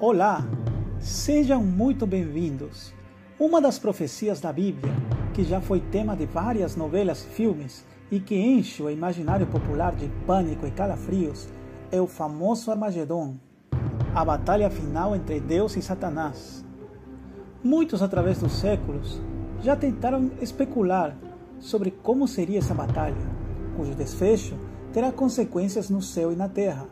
Olá, sejam muito bem-vindos. Uma das profecias da Bíblia, que já foi tema de várias novelas e filmes e que enche o imaginário popular de pânico e calafrios, é o famoso Armagedon, a batalha final entre Deus e Satanás. Muitos, através dos séculos, já tentaram especular sobre como seria essa batalha, cujo desfecho terá consequências no céu e na terra.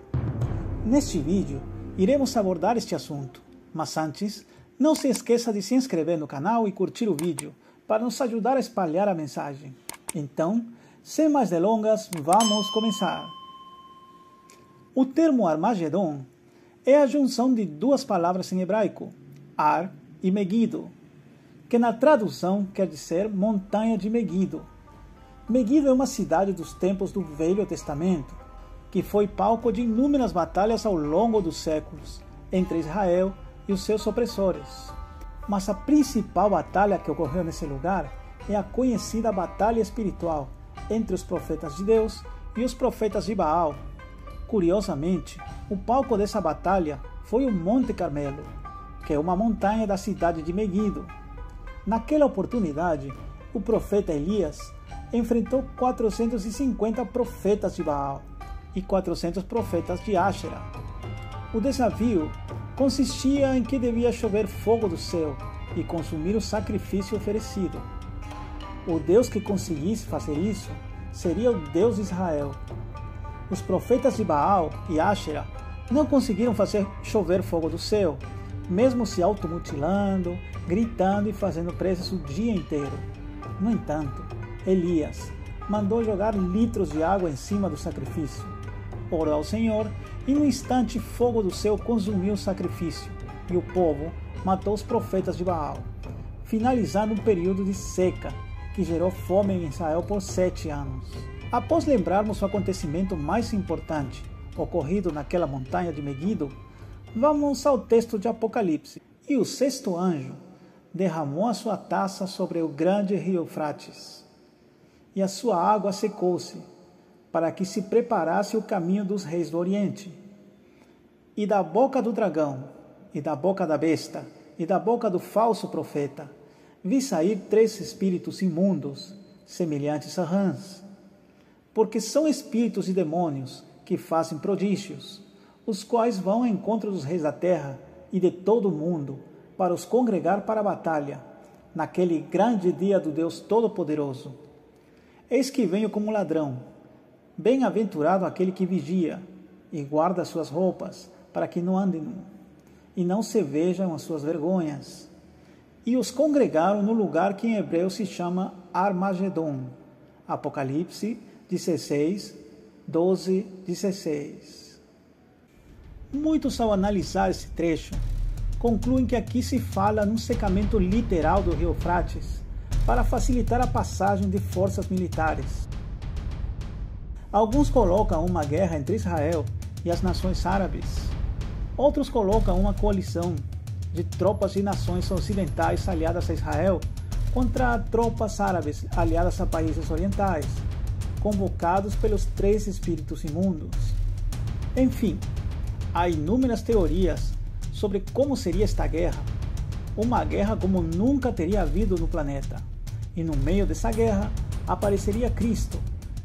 Neste vídeo, iremos abordar este assunto, mas antes, não se esqueça de se inscrever no canal e curtir o vídeo, para nos ajudar a espalhar a mensagem. Então, sem mais delongas, vamos começar. O termo Armagedon é a junção de duas palavras em hebraico, Ar e Megido, que na tradução quer dizer montanha de Megido. Megido é uma cidade dos tempos do Velho Testamento, que foi palco de inúmeras batalhas ao longo dos séculos, entre Israel e os seus opressores. Mas a principal batalha que ocorreu nesse lugar é a conhecida batalha espiritual entre os profetas de Deus e os profetas de Baal. Curiosamente, o palco dessa batalha foi o Monte Carmelo, que é uma montanha da cidade de Megido. Naquela oportunidade, o profeta Elias enfrentou 450 profetas de Baal e 400 profetas de Áxera. O desafio consistia em que devia chover fogo do céu e consumir o sacrifício oferecido. O Deus que conseguisse fazer isso seria o Deus de Israel. Os profetas de Baal e Áxera não conseguiram fazer chover fogo do céu, mesmo se automutilando, gritando e fazendo preces o dia inteiro. No entanto, Elias mandou jogar litros de água em cima do sacrifício, orou ao Senhor e no instante fogo do céu consumiu o sacrifício e o povo matou os profetas de Baal, finalizando um período de seca que gerou fome em Israel por 7 anos. Após lembrarmos o acontecimento mais importante ocorrido naquela montanha de Megido, vamos ao texto de Apocalipse. E o sexto anjo derramou a sua taça sobre o grande rio Eufrates, e a sua água secou-se, para que se preparasse o caminho dos reis do Oriente. E da boca do dragão, e da boca da besta, e da boca do falso profeta, vi sair 3 espíritos imundos, semelhantes a rãs, porque são espíritos e demônios que fazem prodígios, os quais vão ao encontro dos reis da terra e de todo o mundo, para os congregar para a batalha, naquele grande dia do Deus Todo-Poderoso. Eis que venho como ladrão. Bem-aventurado aquele que vigia e guarda as suas roupas, para que não andem e não se vejam as suas vergonhas. E os congregaram no lugar que em hebreu se chama Armagedon. Apocalipse 16, 12, 16. Muitos, ao analisar esse trecho, concluem que aqui se fala num secamento literal do rio Eufrates para facilitar a passagem de forças militares. Alguns colocam uma guerra entre Israel e as nações árabes. Outros colocam uma coalição de tropas de nações ocidentais aliadas a Israel contra tropas árabes aliadas a países orientais, convocados pelos 3 espíritos imundos. Enfim, há inúmeras teorias sobre como seria esta guerra. Uma guerra como nunca teria havido no planeta. E no meio dessa guerra apareceria Cristo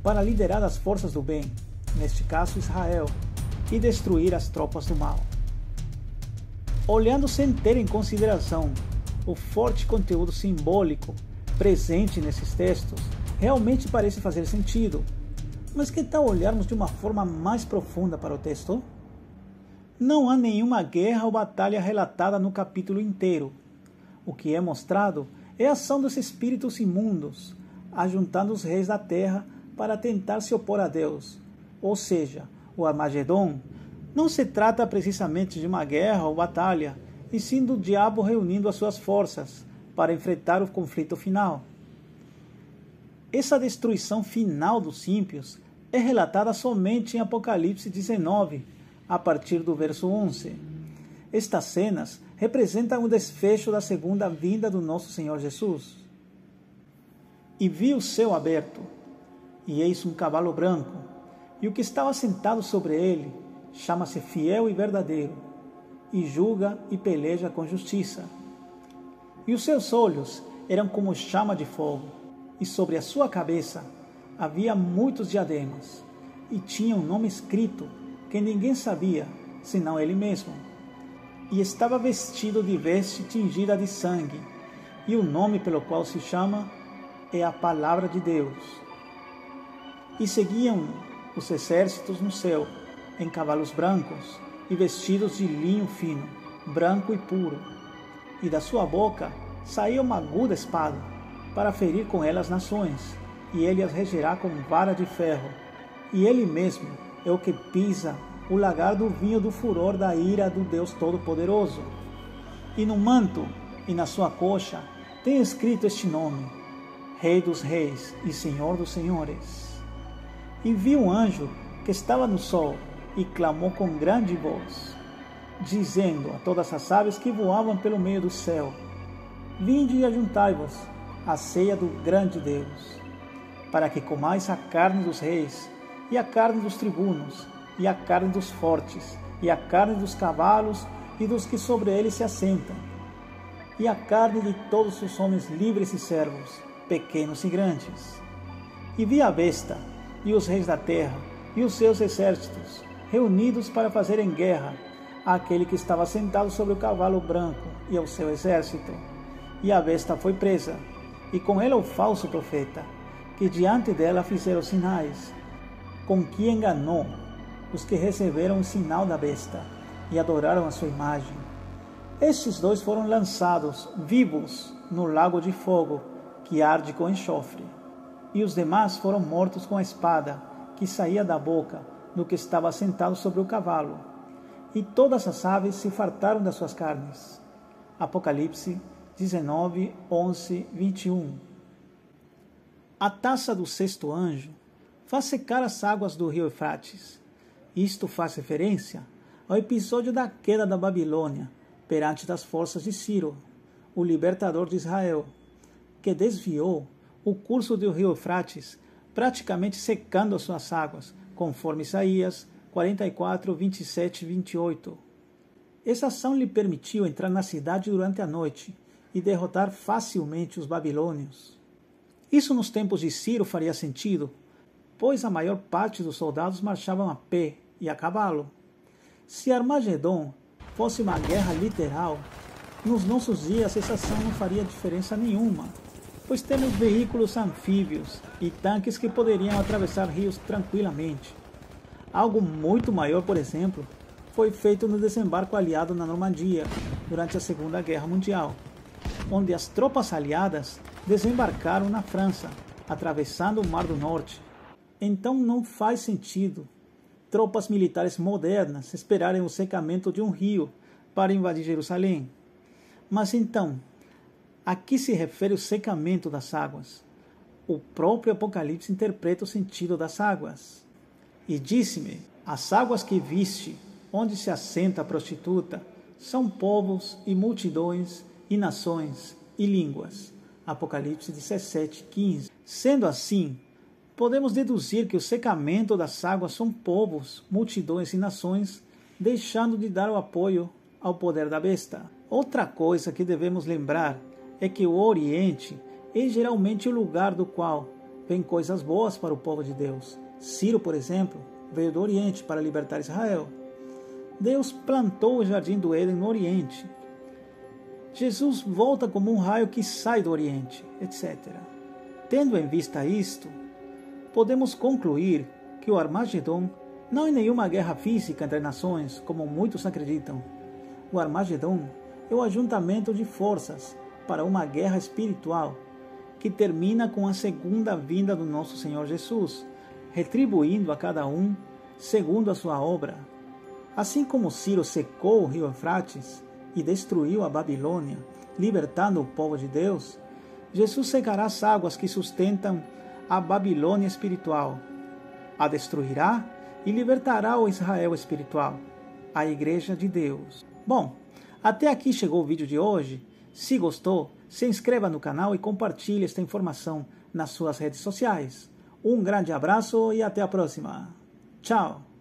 para liderar as forças do bem, neste caso Israel, e destruir as tropas do mal. Olhando sem ter em consideração o forte conteúdo simbólico presente nesses textos, realmente parece fazer sentido. Mas que tal olharmos de uma forma mais profunda para o texto? Não há nenhuma guerra ou batalha relatada no capítulo inteiro. O que é mostrado é a ação dos espíritos imundos, ajuntando os reis da terra para tentar se opor a Deus. Ou seja, o Armagedon não se trata precisamente de uma guerra ou batalha, e sim do diabo reunindo as suas forças para enfrentar o conflito final. Essa destruição final dos ímpios é relatada somente em Apocalipse 19, a partir do verso 11. Estas cenas representam o desfecho da segunda vinda do nosso Senhor Jesus. E vi o céu aberto, e eis um cavalo branco, e o que estava sentado sobre ele chama-se Fiel e Verdadeiro, e julga e peleja com justiça. E os seus olhos eram como chama de fogo, e sobre a sua cabeça havia muitos diademas, e tinha um nome escrito que ninguém sabia, senão ele mesmo. E estava vestido de veste tingida de sangue, e o nome pelo qual se chama é a Palavra de Deus. E seguiam os exércitos no céu, em cavalos brancos e vestidos de linho fino, branco e puro. E da sua boca saía uma aguda espada, para ferir com ela as nações, e ele as regerá com vara de ferro. E ele mesmo é o que pisa o lagar do vinho do furor da ira do Deus Todo-Poderoso. E no manto e na sua coxa tem escrito este nome: Rei dos Reis e Senhor dos Senhores. E vi um anjo que estava no sol e clamou com grande voz, dizendo a todas as aves que voavam pelo meio do céu: Vinde e ajuntai-vos à ceia do grande Deus, para que comais a carne dos reis, e a carne dos tribunos, e a carne dos fortes, e a carne dos cavalos e dos que sobre eles se assentam, e a carne de todos os homens livres e servos, pequenos e grandes. E vi a besta, e os reis da terra, e os seus exércitos, reunidos para fazerem guerra àquele que estava sentado sobre o cavalo branco e ao seu exército. E a besta foi presa, e com ela o falso profeta, que diante dela fizeram sinais, com que enganou os que receberam o sinal da besta e adoraram a sua imagem. Estes dois foram lançados vivos no lago de fogo, que arde com enxofre. E os demais foram mortos com a espada que saía da boca do que estava sentado sobre o cavalo. E todas as aves se fartaram das suas carnes. Apocalipse 19, 11, 21. A taça do sexto anjo faz secar as águas do rio Eufrates. Isto faz referência ao episódio da queda da Babilônia perante das forças de Ciro, o libertador de Israel, que desviou o curso do rio Eufrates, praticamente secando as suas águas, conforme Isaías 44, 27 e 28. Essa ação lhe permitiu entrar na cidade durante a noite e derrotar facilmente os babilônios. Isso nos tempos de Ciro faria sentido, pois a maior parte dos soldados marchavam a pé e a cavalo. Se Armagedon fosse uma guerra literal, nos nossos dias essa ação não faria diferença nenhuma, pois temos veículos anfíbios e tanques que poderiam atravessar rios tranquilamente. Algo muito maior, por exemplo, foi feito no desembarco aliado na Normandia, durante a Segunda Guerra Mundial, onde as tropas aliadas desembarcaram na França, atravessando o Mar do Norte. Então não faz sentido tropas militares modernas esperarem o secamento de um rio para invadir Jerusalém. Mas então, a que se refere o secamento das águas? O próprio Apocalipse interpreta o sentido das águas. E disse-me: as águas que viste, onde se assenta a prostituta, são povos e multidões e nações e línguas. Apocalipse 17, 15. Sendo assim, podemos deduzir que o secamento das águas são povos, multidões e nações, deixando de dar o apoio ao poder da besta. Outra coisa que devemos lembrar é que o Oriente é geralmente o lugar do qual vêm coisas boas para o povo de Deus. Ciro, por exemplo, veio do Oriente para libertar Israel. Deus plantou o jardim do Éden no Oriente. Jesus volta como um raio que sai do Oriente, etc. Tendo em vista isto, podemos concluir que o Armagedon não é nenhuma guerra física entre nações, como muitos acreditam. O Armagedon é o ajuntamento de forças para uma guerra espiritual que termina com a segunda vinda do nosso Senhor Jesus, retribuindo a cada um segundo a sua obra. Assim como Ciro secou o rio Eufrates e destruiu a Babilônia, libertando o povo de Deus, Jesus secará as águas que sustentam a Babilônia espiritual, a destruirá e libertará o Israel espiritual, a Igreja de Deus. Bom, até aqui chegou o vídeo de hoje. Se gostou, se inscreva no canal e compartilhe esta informação nas suas redes sociais. Um grande abraço e até a próxima. Tchau!